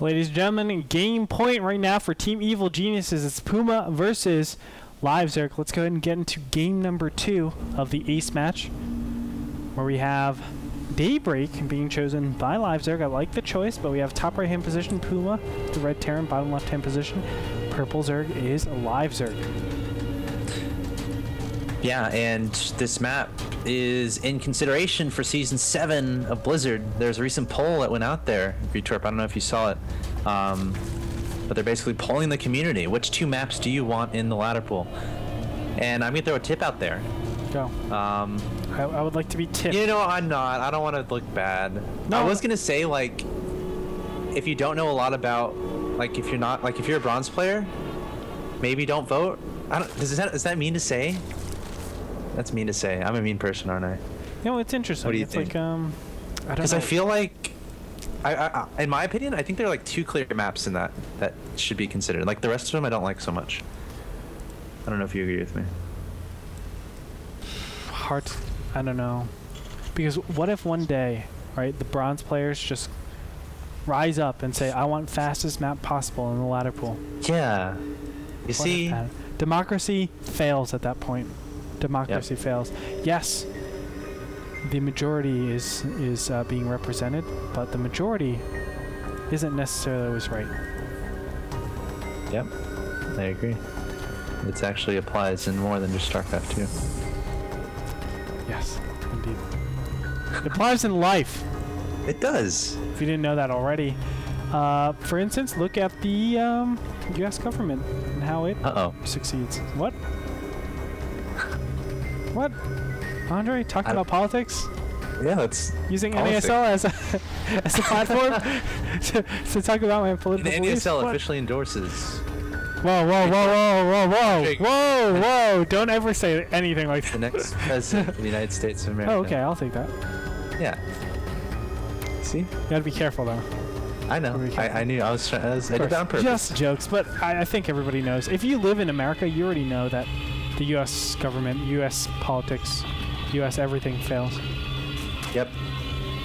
Ladies and gentlemen, game point right now for Team Evil Geniuses. It's Puma versus Live Zerg. Let's go ahead and get into game number 2 of the ace match, where we have Daybreak being chosen by Live Zerg. I like the choice, but we have top right hand position Puma, the red Terran, bottom left hand position. Purple Zerg is Live Zerg. Yeah, and this map is in consideration for Season 7 of Blizzard. There's a recent poll that went out there, Retwerp, I don't know if you saw it, but they're basically polling the community. Which 2 maps do you want in the ladder pool? And I'm going to throw a tip out there. Go. I would like to be tipped. You know, I'm not. I don't want to look bad. No. I was going to say, like, if you don't know a lot about, like, if you're a bronze player, maybe don't vote. Is that mean to say? That's mean to say. I'm a mean person, aren't I? No, it's interesting. What do you it's think? Like, I don't know. Because I feel like, in my opinion, I think there are like 2 clear maps in that should be considered. Like the rest of them, I don't like so much. I don't know if you agree with me. I don't know. Because what if one day, right, the bronze players just rise up and say, I want fastest map possible in the ladder pool? Yeah. You see? Democracy fails at that point. Democracy fails. Yes, the majority is being represented, but the majority isn't necessarily always right. Yep, I agree. It actually applies in more than just StarCraft 2. Yes, indeed. It applies in life. It does. If you didn't know that already. For instance, look at the U.S. government and how it succeeds. What? What? Andre, talking about politics? Yeah, that's using politics. NASL as a platform to talk about my political beliefs? NASL officially endorses. Whoa! Don't ever say anything like that. The next president of the United States of America. Oh, okay, I'll take that. Yeah. See? You gotta be careful, though. I know. I knew. I did that on purpose. Just jokes, but I think everybody knows. If you live in America, you already know that the U.S. government, U.S. politics, U.S. everything fails. Yep.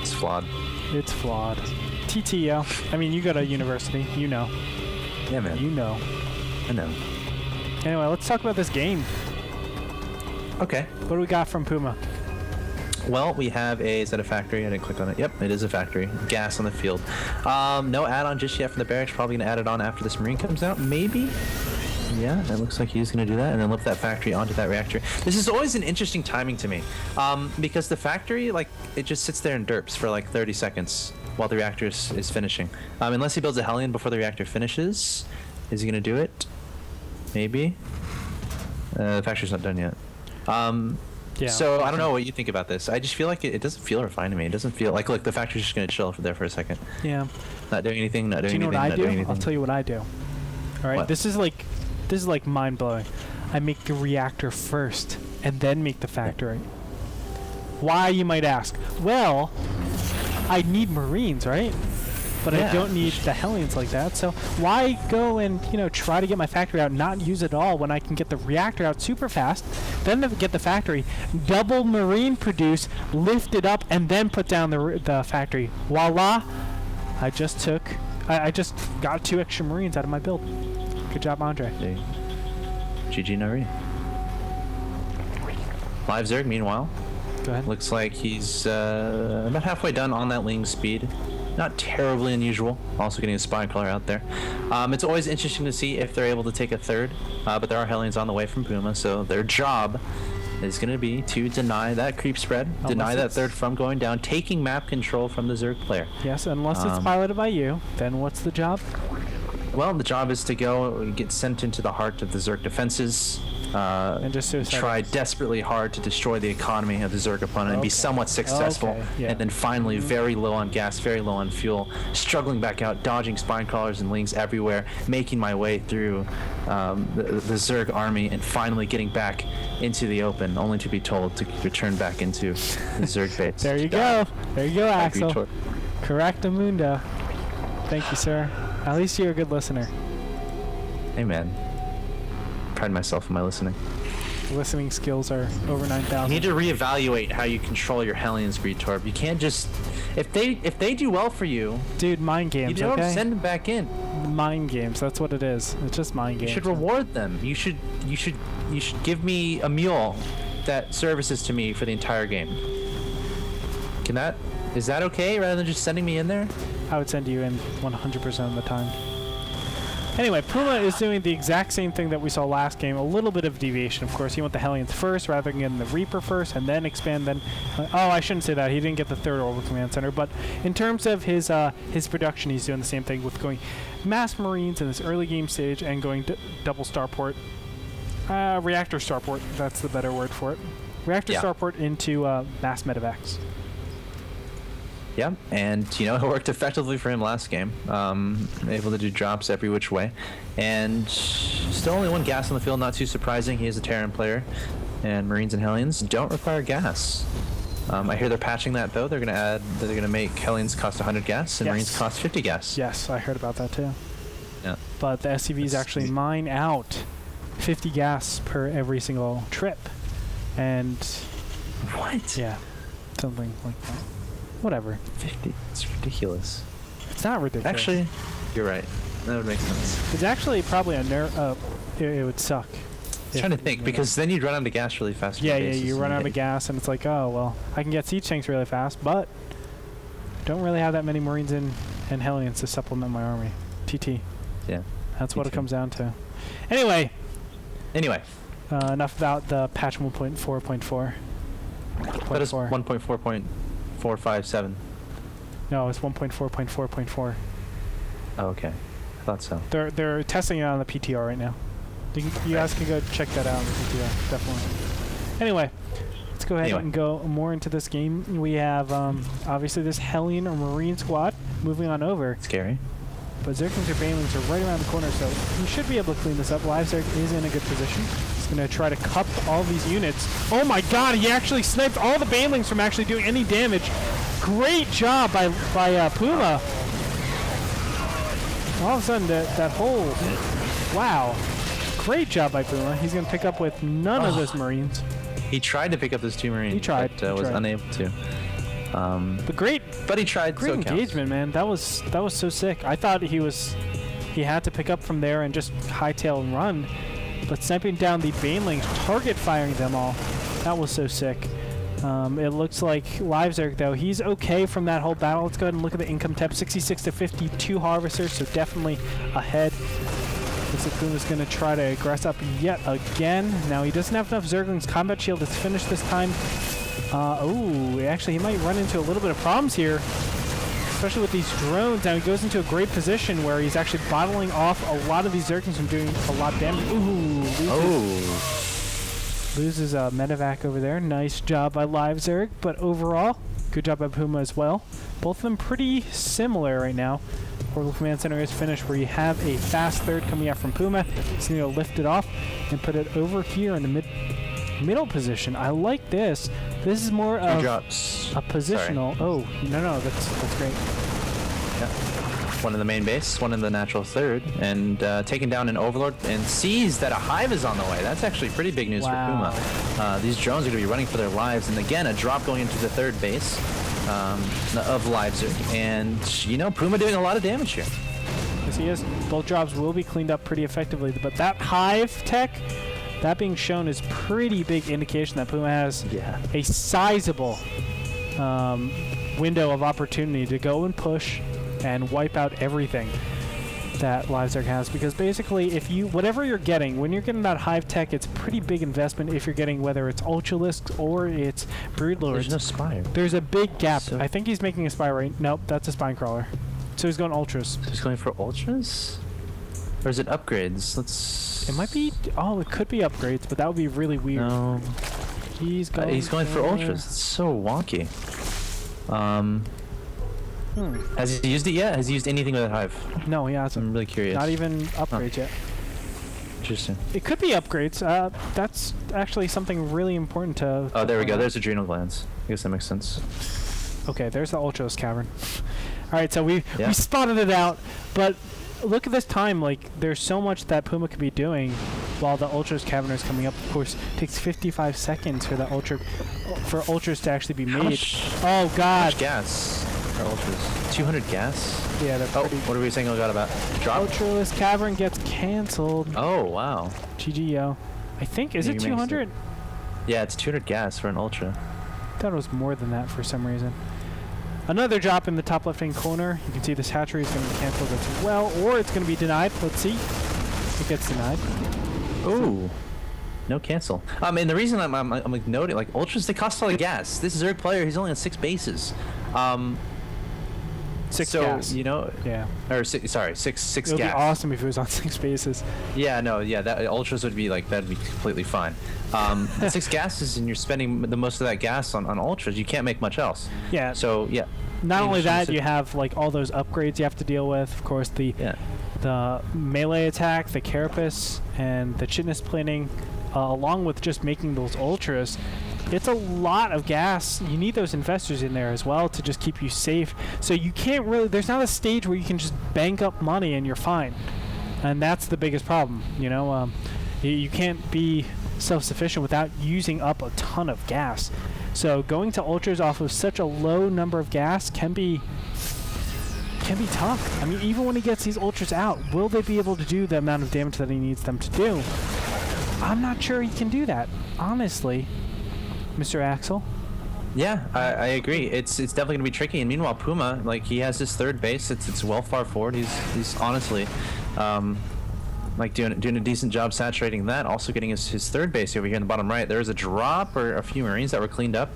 It's flawed. It's flawed. TTO. I mean, you go to university. You know. Yeah, man. You know. I know. Anyway, let's talk about this game. Okay. What do we got from Puma? Well, we have is that a factory? I didn't click on it. Yep, it is a factory. Gas on the field. No add-on just yet for the barracks. Probably going to add it on after this Marine comes out. Maybe? Yeah, it looks like he's going to do that and then lift that factory onto that reactor. This is always an interesting timing to me because the factory, like, it just sits there and derps for like 30 seconds while the reactor is finishing. Unless he builds a Hellion before the reactor finishes. Is he going to do it? Maybe. The factory's not done yet. Yeah, so I don't know what you think about this. I just feel like it doesn't feel refined to me. It doesn't feel like, look, the factory's just going to chill there for a second. Yeah. Not doing anything, not doing anything, not doing anything. I'll tell you what I do. All right, What? This is like mind-blowing. I make the reactor first and then make the factory. Why, you might ask? Well, I need Marines, right? But I don't need the Hellions like that. So why go and, try to get my factory out and not use it all when I can get the reactor out super fast, then get the factory, double Marine produce, lift it up, and then put down the factory. Voila! I just got 2 extra Marines out of my build. Good job, Andre. Hey. GG Nari. Live Zerg, meanwhile. Go ahead. Looks like he's about halfway done on that Ling speed. Not terribly unusual. Also getting a spine color out there. It's always interesting to see if they're able to take a third, but there are Hellions on the way from Puma, so their job is going to be to deny that creep spread, deny that third from going down, taking map control from the Zerg player. Yes, unless it's piloted by you, then what's the job? Well, the job is to go and get sent into the heart of the Zerg defenses, and just try desperately hard to destroy the economy of the Zerg opponent and be somewhat successful, and then finally very low on gas, very low on fuel, struggling back out, dodging spine crawlers and lings everywhere, making my way through the Zerg army and finally getting back into the open, only to be told to return back into the Zerg base. There you go, Axel. Correctamundo. Thank you, sir. At least you're a good listener. Hey, man. Pride myself in my listening. listening skills are over 9,000. You need to reevaluate how you control your Hellions, Greetorb. You can't just if they do well for you, Dude, mind games. you don't okay? send them back in. Mind games. That's what it is. It's just mind games. You should reward them. You should give me a mule that services to me for the entire game. Is that okay rather than just sending me in there? I would send you in 100% of the time. Anyway, Puma is doing the exact same thing that we saw last game. A little bit of deviation, of course. He went the Hellions first rather than getting the Reaper first and then expand. Then, oh, I shouldn't say that. He didn't get the third Orbital Command Center. But in terms of his production, he's doing the same thing with going Mass Marines in this early game stage and going double Starport, Reactor Starport. That's the better word for it. Reactor Starport into Mass Medevacs. Yeah, and it worked effectively for him last game. Able to do drops every which way, and still only one gas on the field. Not too surprising. He is a Terran player, and Marines and Hellions don't require gas. I hear they're patching that though. They're gonna make Hellions cost 100 gas and Marines cost 50 gas. Yes, I heard about that too. Yeah, but the SCVs actually mine out 50 gas per every single trip, and what? Yeah, something like that. Whatever. 50. It's ridiculous. It's not ridiculous. Actually, you're right. That would make sense. It's actually probably a it would suck. I'm trying to think, because then you'd run out of gas really fast. Yeah, you run out of gas, and it's like, oh, well, I can get siege tanks really fast, but don't really have that many Marines and Hellions to supplement my army. TT. Yeah. That's what it comes down to. Anyway. Enough about the patch 1.4.4. That is 1.4.457. No, it's 1.4.4.4. Oh, okay. I thought so. They're testing it on the PTR right now. You guys can go check that out on the PTR, definitely. Anyway, let's go ahead and go more into this game. We have obviously this Hellion or Marine squad moving on over. Scary. But Zerglings or Banelings are right around the corner, so he should be able to clean this up. LiveZerg is in a good position. He's going to try to cup all these units. Oh my god, he actually sniped all the Banelings from actually doing any damage. Great job by Puma. All of a sudden, that whole... Wow. Great job by Puma. He's going to pick up with none of those Marines. He tried to pick up those 2 Marines, but was unable to. But he tried. Great engagement, man. That was so sick. I thought he had to pick up from there and just hightail and run, but sniping down the Banelings, target firing them all, that was so sick. It looks like LiveZerg though, he's okay from that whole battle. Let's go ahead and look at the income tab. 66 to 52 harvesters, so definitely ahead. Looks like Puma's going to try to aggress up yet again. Now he doesn't have enough Zerglings combat shield to finish this time. Actually, he might run into a little bit of problems here, especially with these drones. Now he goes into a great position where he's actually bottling off a lot of these Zerglings from doing a lot of damage. Loses a medevac over there. Nice job by LiveZerg, but overall, good job by Puma as well. Both of them pretty similar right now. Orbital Command Center is finished, where you have a fast third coming out from Puma. He's going to lift it off and put it over here in the middle position. I like this. This is more of a positional. Sorry. Oh, no, that's great. Yeah. One in the main base, one in the natural third, and taking down an Overlord, and sees that a Hive is on the way. That's actually pretty big news for Puma. These drones are going to be running for their lives, and again, a drop going into the third base of LiveZerg. And, Puma doing a lot of damage here. Yes, he is. Both drops will be cleaned up pretty effectively, but that Hive tech, that being shown is pretty big indication that Puma has a sizable window of opportunity to go and push and wipe out everything that LiveZerg has, because basically whatever you're getting, when you're getting that Hive tech, it's a pretty big investment if you're getting whether it's Ultralisks or it's Broodlords. There's no Spire. There's a big gap. I think he's making a Spire right. Nope, that's a Spine Crawler. So he's going Ultras. So he's going for Ultras? Or is it upgrades? It might be... Oh, it could be upgrades, but that would be really weird. No. He's going for Ultras. It's so wonky. Has he used it yet? Has he used anything with a Hive? No, he hasn't. I'm really curious. Not even upgrades yet. Interesting. It could be upgrades. That's actually something really important to... Oh, there we go. There's Adrenal Glands. I guess that makes sense. Okay, there's the Ultros Cavern. All right, so we spotted it out, but look at this time. Like, there's so much that Puma could be doing while the Ultra's Caverner is coming up. Of course, it takes 55 seconds for the Ultras to actually be made. Oh, God. How much gas for Ultras? 200 gas? Yeah, that's pretty... what are we saying? Oh, God, about drop? Ultraless Cavern gets canceled. Oh, wow. GG, yo. I think, is it 200? Yeah, it's 200 gas for an Ultra. I thought it was more than that for some reason. Another drop in the top left-hand corner. You can see this hatchery is going to be canceled as well, or it's going to be denied. Let's see. It gets denied. Ooh. No cancel. And the reason I'm like noting, like, Ultras, they cost a lot of gas. This Zerg player, he's only on 6 bases. 6 so, gas. you know... Yeah. Or, sorry, six It would gas. be awesome if it was on 6 bases. Yeah, no, yeah, that Ultras would be, like, that'd be completely fine. 6 gases, and you're spending the most of that gas on Ultras. You can't make much else. Yeah. So, yeah. Not only that, you have, like, all those upgrades you have to deal with. Of course, the melee attack, the Carapace, and the Chitness Planning, along with just making those Ultras. It's a lot of gas. You need those investors in there as well to just keep you safe. So you can't really... There's not a stage where you can just bank up money and you're fine. And that's the biggest problem, you know? You can't be self-sufficient without using up a ton of gas. So going to Ultras off of such a low number of gas can be tough. I mean, even when he gets these Ultras out, will they be able to do the amount of damage that he needs them to do? I'm not sure he can do that, honestly, Mr. Axel. Yeah, I agree. It's definitely gonna be tricky. And meanwhile, Puma, like, he has his third base. It's well far forward. He's honestly, like, doing a decent job saturating that. Also getting his third base over here in the bottom right. There was a drop or a few Marines that were cleaned up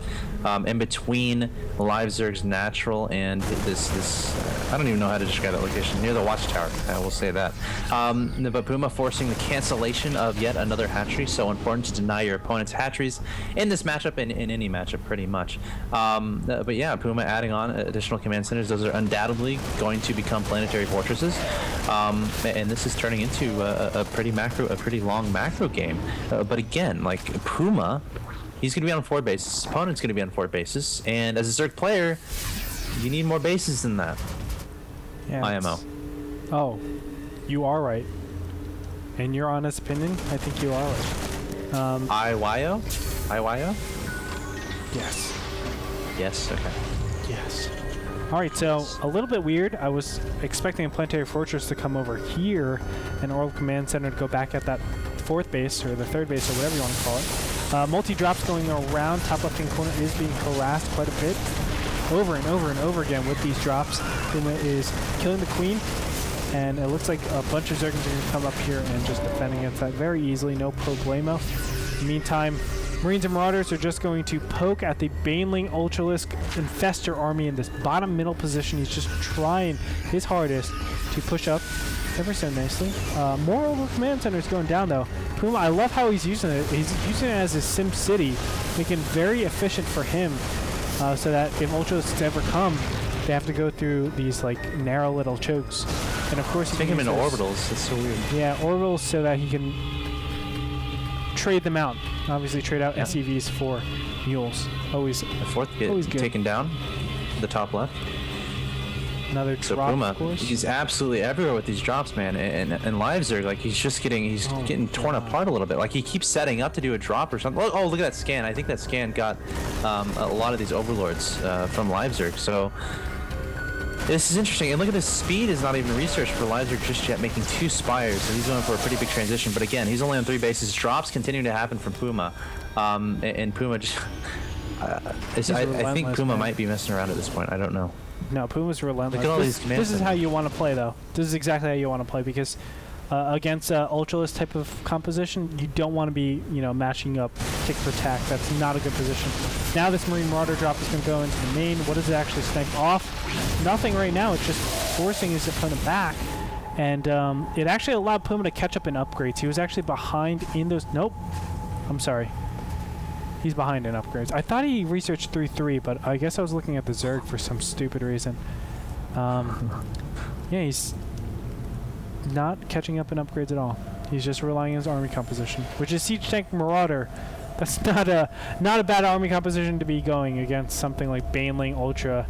in between Live Zerg's natural and this. I don't even know how to describe that location, near the watchtower. I will say that. But Puma forcing the cancellation of yet another hatchery. So important to deny your opponent's hatcheries in this matchup, in any matchup pretty much. But yeah, Puma adding on additional command centers. Those are undoubtedly going to become planetary fortresses. And this is turning into a pretty long macro game. But again, like, Puma, he's going to be on 4 bases. His opponent's going to be on 4 bases. And as a Zerg player, you need more bases than that. Yeah, IMO. Oh, you are right. In your honest opinion, I think you are right. IYO? IYO? Yes. Yes, okay. Yes. Alright, so a little bit weird. I was expecting a planetary fortress to come over here and Orbital Command Center to go back at that 4th base, or the 3rd base, or whatever you want to call it. Multi-drops going around. Top left-hand corner is being harassed quite a bit. Over and over and over again with these drops. Puma is killing the Queen, and it looks like a bunch of Zergans are going to come up here and just defend against that very easily. No problemo. In the meantime, Marines and Marauders are just going to poke at the Baneling Ultralisk Infestor army in this bottom middle position. He's just trying his hardest to push up ever so nicely. More over command centers going down though. Puma, I love how he's using it. He's using it as his Sim City, making it very efficient for him, so that if Ultralisks ever come, they have to go through these like narrow little chokes. And of course, Take him into orbitals. It's so weird. Yeah, orbitals, so that he can trade them out. Obviously, trade out SCVs for mules. Always. The 4th get taken down. The top left. Another So drop, Puma, of course. he's absolutely everywhere with these drops, man. And Live Zerg, like, he's getting torn apart a little bit. Like, he keeps setting up to do a drop or something. Oh, look at that scan. I think that scan got a lot of these overlords from Live Zerg. So this is interesting. And look at this speed is not even researched for Live Zerg just yet, making 2 spires. So he's going for a pretty big transition. But again, he's only on 3 bases. Drops continuing to happen from Puma. And Puma just... I think Puma might be messing around at this point. I don't know. No, Puma's relentless. Look at all these command This is how you want to play, though. This is exactly how you want to play, because against Ultralist type of composition, you don't want to be, matching up tick for tack. That's not a good position. Now this Marine Marauder drop is going to go into the main. What does it actually snipe off? Nothing right now. It's just forcing his opponent back. And it actually allowed Puma to catch up in upgrades. He was actually behind in those... Nope. I'm sorry. He's behind in upgrades. I thought he researched 3-3, but I guess I was looking at the Zerg for some stupid reason. Yeah, he's not catching up in upgrades at all. He's just relying on his army composition, which is Siege Tank Marauder. That's not a bad army composition to be going against something like Baneling Ultra.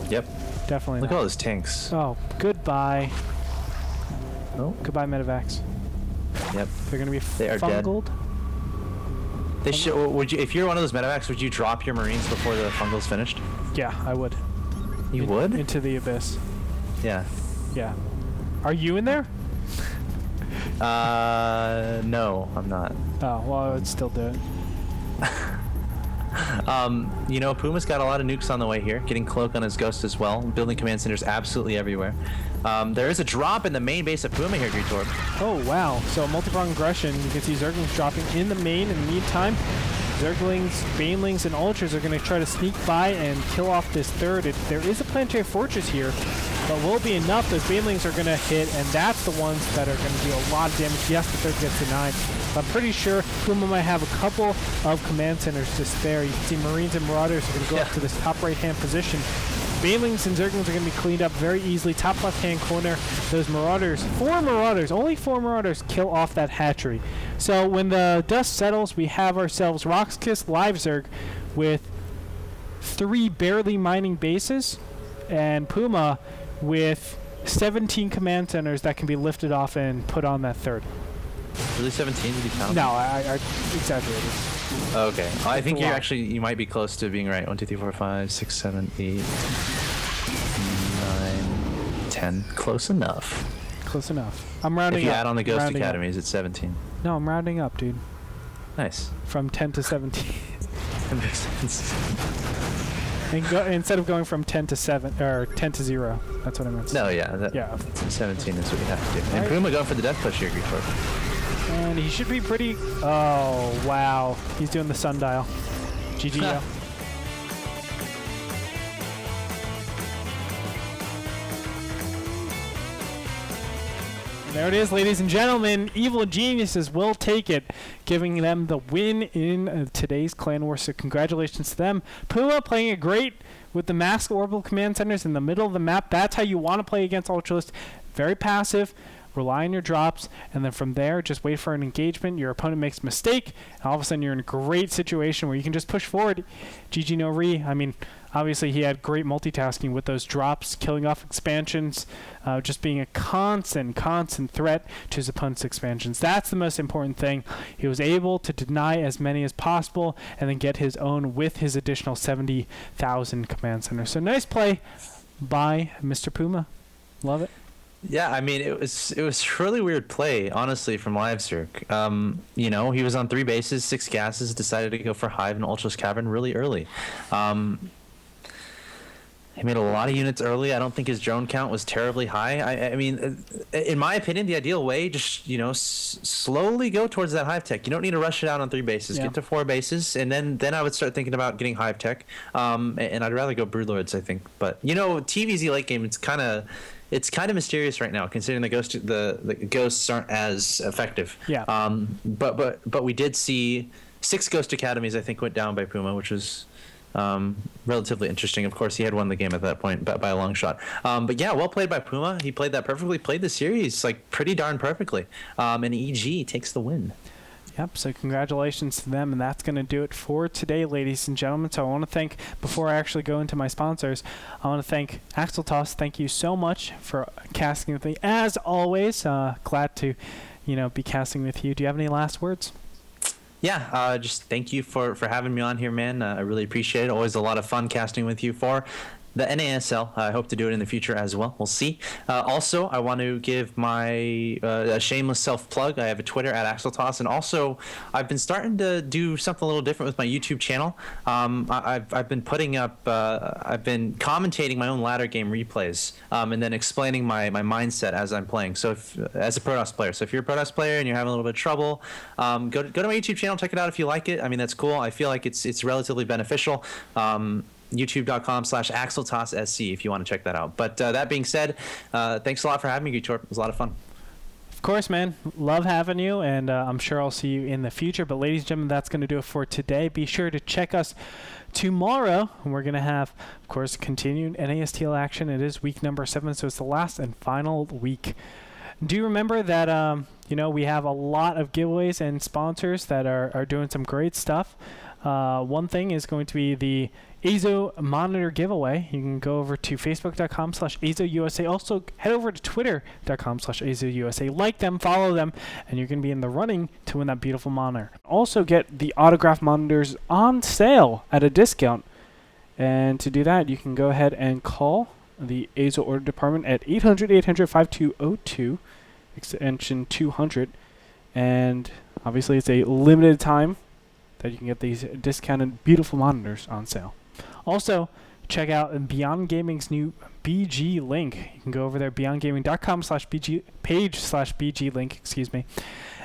Yep. Definitely Look not. at all those tanks. Oh, goodbye. Oh. Goodbye, Medivacs. Yep. They're gonna be They are dead. fungled. They should. Would you, if you're one of those medevacs, would you drop your Marines before the fungal's finished? Yeah, I would. You would? Into the abyss. Yeah. Yeah. Are you in there? No, I'm not. Oh, well, I would still do it. You know, Puma's got a lot of nukes on the way here, getting Cloak on his Ghost as well, building command centers absolutely everywhere. There is a drop in the main base of Puma here, Gretorb. Oh, wow. So multi-pronged aggression. You can see Zerglings dropping in the main. In the meantime, Zerglings, Banelings, and Ultras are going to try to sneak by and kill off this third. There is a planetary fortress here, but will be enough. Those Banelings are going to hit, and that's the ones that are going to do a lot of damage. Yes, the third gets denied. But I'm pretty sure Puma might have a couple of command centers to spare. You can see Marines and Marauders are going to go up to this top right-hand position. Banelings and Zerglings are going to be cleaned up very easily. Top left-hand corner, those Marauders, only four Marauders kill off that hatchery. So when the dust settles, we have ourselves Rox.Kis Live Zerg with 3 barely mining bases, and Puma with 17 command centers that can be lifted off and put on that third. Really 17? Did you count? No, I exaggerated. Okay. I think you might be close to being right. 1, 2, 3, 4, 5, 6, 7, 8, 9, 10. Close enough. Close enough. I'm rounding up. If you add on the Ghost Rounding up. Academies, it's 17. No, I'm rounding up, dude. Nice. From 10 to 17. That makes sense. And instead of going from 10 to 7 or 10 to 0, that's what I meant. No, yeah. Yeah. 17 is what you have to do. And Right. Puma going for the death push here, Gretorb. And he should be pretty. Oh wow, he's doing the sundial. GG. Yo. There it is, ladies and gentlemen. Evil Geniuses will take it, giving them the win in today's Clan War. So congratulations to them. Puma playing it great with the masked orbital command centers in the middle of the map. That's how you want to play against Ultralisk. Very passive. Rely on your drops, and then from there, just wait for an engagement. Your opponent makes a mistake, and all of a sudden you're in a great situation where you can just push forward. GG no re. I mean, obviously he had great multitasking with those drops, killing off expansions, just being a constant threat to his opponent's expansions. That's the most important thing. He was able to deny as many as possible, and then get his own with his additional 70,000 command centers. So nice play by Mr. Puma. Love it. Yeah, I mean, it was really weird play, honestly, from LiveZerg. You know, he was on 3 bases, 6 gases, decided to go for Hive and Ultra's Cavern really early. He made a lot of units early. I don't think his drone count was terribly high. I mean, in my opinion, the ideal way, just, you know, slowly go towards that Hive tech. You don't need to rush it out on 3 bases. Yeah. Get to 4 bases, and then I would start thinking about getting Hive tech. And I'd rather go Broodlords, I think. But, you know, TVZ late game, it's kind of mysterious right now, considering the ghosts aren't as effective. Yeah. But we did see 6 Ghost Academies, I think, went down by Puma, which was relatively interesting. Of course, he had won the game at that point by a long shot. But yeah, well played by Puma. He played that perfectly. Played the series like pretty darn perfectly. And EG takes the win. Yep, so congratulations to them, and that's going to do it for today, ladies and gentlemen. So I want to thank, before I actually go into my sponsors, I want to thank AxelToss. Thank you so much for casting with me. As always, glad to, be casting with you. Do you have any last words? Yeah, just thank you for having me on here, man. I really appreciate it. Always a lot of fun casting with you for the NASL. I hope to do it in the future as well. We'll see. Also, I want to give my a shameless self-plug. I have a Twitter at AxelToss, and also I've been starting to do something a little different with my YouTube channel. I've been putting up, I've been commentating my own ladder game replays, and then explaining my mindset as I'm playing. So as a Protoss player, so if you're a Protoss player and you're having a little bit of trouble, go to my YouTube channel, check it out if you like it. I mean, that's cool. I feel like it's relatively beneficial. YouTube.com/AxelTossSC if you want to check that out. But that being said, thanks a lot for having me, Gretorb. It was a lot of fun. Of course, man. Love having you, and I'm sure I'll see you in the future. But ladies and gentlemen, that's going to do it for today. Be sure to check us tomorrow, and we're going to have, of course, continued NASTL action. It is week number 7, so it's the last and final week. Do you remember that, we have a lot of giveaways and sponsors that are doing some great stuff. One thing is going to be the Azo monitor giveaway. You can go over to facebook.com/AzoUSA. Also, head over to twitter.com/AzoUSA. Like them, follow them, and you're going to be in the running to win that beautiful monitor. Also, get the autograph monitors on sale at a discount. And to do that, you can go ahead and call the Azo order department at 800-800-5202, extension 200. And obviously, it's a limited time that you can get these discounted beautiful monitors on sale. Also, check out Beyond Gaming's new BG link. You can go over there, beyondgaming.com/BG page/BG link, excuse me.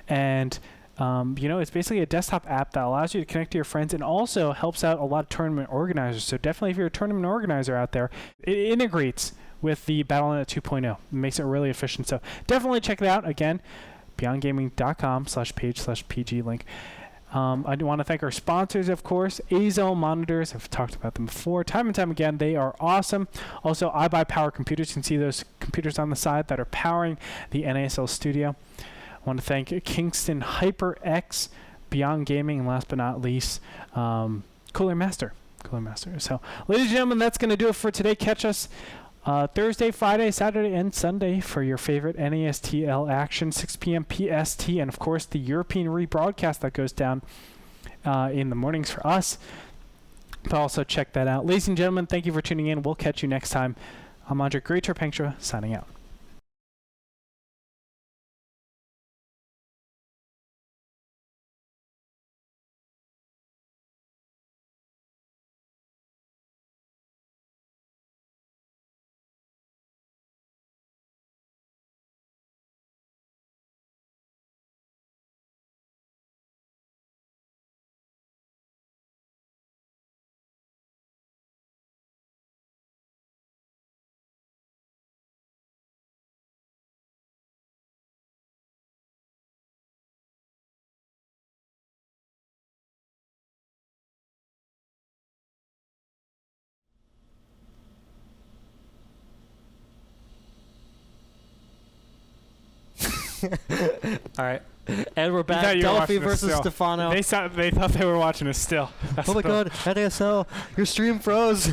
And it's basically a desktop app that allows you to connect to your friends and also helps out a lot of tournament organizers. So definitely if you're a tournament organizer out there, it integrates with the Battle.net 2.0. It makes it really efficient. So definitely check it out. Again, beyondgaming.com/page/PG link. I do want to thank our sponsors, of course, Azo Monitors. I've talked about them before. Time and time again, they are awesome. Also, iBuyPower Computers. You can see those computers on the side that are powering the NASL studio. I want to thank Kingston HyperX, Beyond Gaming, and last but not least, Cooler Master. So, ladies and gentlemen, that's going to do it for today. Catch us Thursday, Friday, Saturday, and Sunday for your favorite NASTL action, 6 p.m. PST, and of course the European rebroadcast that goes down in the mornings for us. But also check that out. Ladies and gentlemen, thank you for tuning in. We'll catch you next time. I'm Andre Greater-Pengstra, signing out. All right. And we're back. Delphi versus Stefano. They thought they were watching us still. Oh my god, NASL, your stream froze.